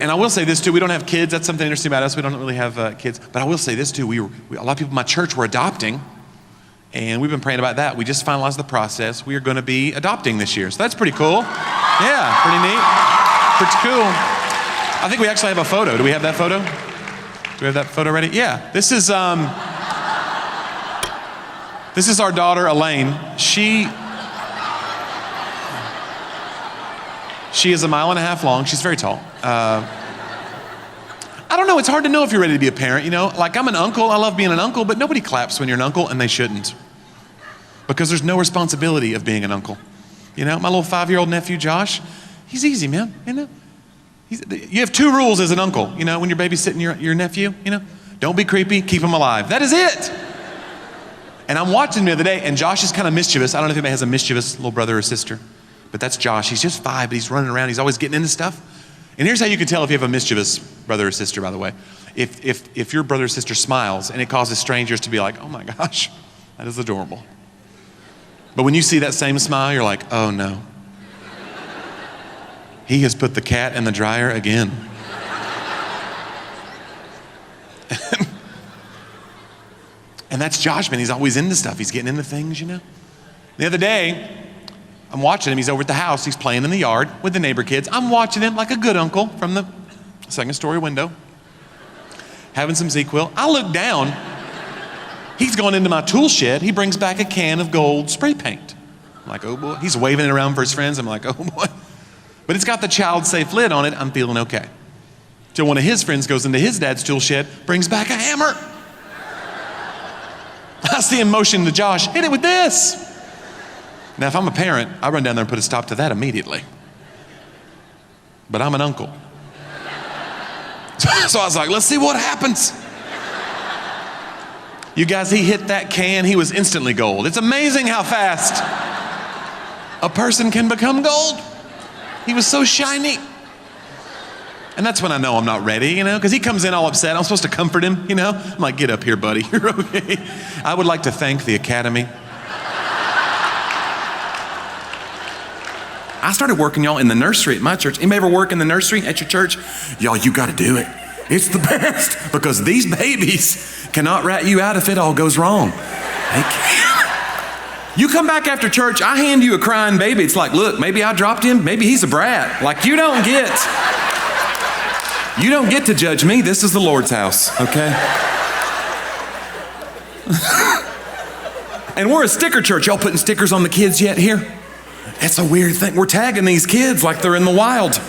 And I will say this too, we don't have kids. That's something interesting about us. We don't really have kids. But I will say this too, a lot of people in my church were adopting, and we've been praying about that. We just finalized the process. We are going to be adopting this year. So that's pretty cool. Yeah, pretty neat. Pretty cool. I think we actually have a photo. Do we have that photo? Do we have that photo ready? Yeah. This is our daughter, Elaine. She is 1.5 miles long. She's very tall. I don't know, it's hard to know if you're ready to be a parent, you know? Like, I'm an uncle, I love being an uncle, but nobody claps when you're an uncle, and they shouldn't. Because there's no responsibility of being an uncle. You know, my little 5-year-old nephew, Josh, he's easy, man, you know? You have 2 rules as an uncle, you know, when you're babysitting your nephew, you know? Don't be creepy, keep him alive. That is it! And I'm watching him the other day, and Josh is kind of mischievous. I don't know if anybody has a mischievous little brother or sister, but that's Josh. He's just 5, but he's running around, he's always getting into stuff. And here's how you can tell if you have a mischievous brother or sister, by the way. If your brother or sister smiles and it causes strangers to be like, oh my gosh, that is adorable. But when you see that same smile, you're like, oh no. He has put the cat in the dryer again. And that's Josh, man. He's always into stuff. He's getting into things, you know. The other day, I'm watching him. He's over at the house. He's playing in the yard with the neighbor kids. I'm watching him like a good uncle from the 2nd story window, having some ZQL. I look down. He's gone into my tool shed. He brings back a can of gold spray paint. I'm like, oh boy. He's waving it around for his friends. I'm like, oh boy. But it's got the child-safe lid on it. I'm feeling okay. Till one of his friends goes into his dad's tool shed, brings back a hammer. I see him motion to Josh, hit it with this. Now, if I'm a parent, I run down there and put a stop to that immediately. But I'm an uncle. So I was like, let's see what happens. You guys, he hit that can, he was instantly gold. It's amazing how fast a person can become gold. He was so shiny. And that's when I know I'm not ready, you know, because he comes in all upset. I'm supposed to comfort him, you know. I'm like, get up here, buddy, you're okay. I would like to thank the Academy. I started working, y'all, in the nursery at my church. Anybody ever work in the nursery at your church? Y'all, you got to do it. It's the best because these babies cannot rat you out if it all goes wrong. They can't. You come back after church, I hand you a crying baby. It's like, look, maybe I dropped him. Maybe he's a brat. Like, you don't get to judge me. This is the Lord's house, okay? And we're a sticker church. Y'all putting stickers on the kids yet here? It's a weird thing. We're tagging these kids like they're in the wild.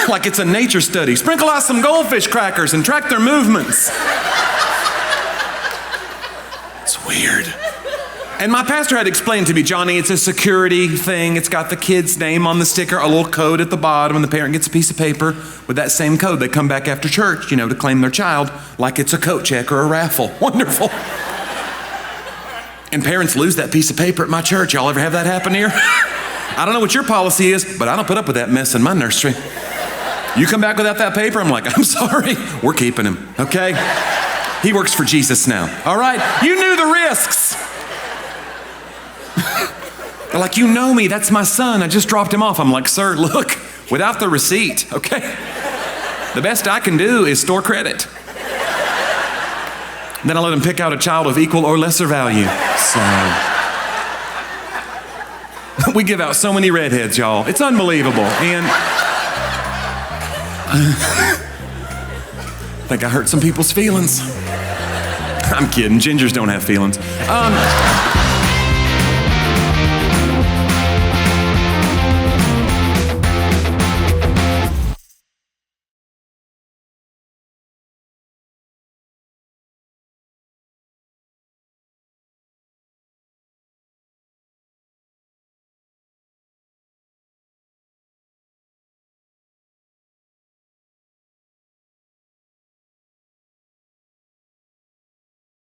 Like it's a nature study. Sprinkle out some goldfish crackers and track their movements. It's weird. And my pastor had explained to me, Johnny, it's a security thing. It's got the kid's name on the sticker, a little code at the bottom, and the parent gets a piece of paper with that same code. They come back after church, you know, to claim their child like it's a coat check or a raffle. Wonderful. And parents lose that piece of paper at my church. Y'all ever have that happen here? I don't know what your policy is, but I don't put up with that mess in my nursery. You come back without that paper, I'm like, I'm sorry. We're keeping him, okay? He works for Jesus now, all right? You knew the risks. They're like, you know me, that's my son. I just dropped him off. I'm like, sir, look, without the receipt, okay? The best I can do is store credit. Then I let him pick out a child of equal or lesser value. So we give out so many redheads, y'all. It's unbelievable. And I think I hurt some people's feelings. I'm kidding. Gingers don't have feelings.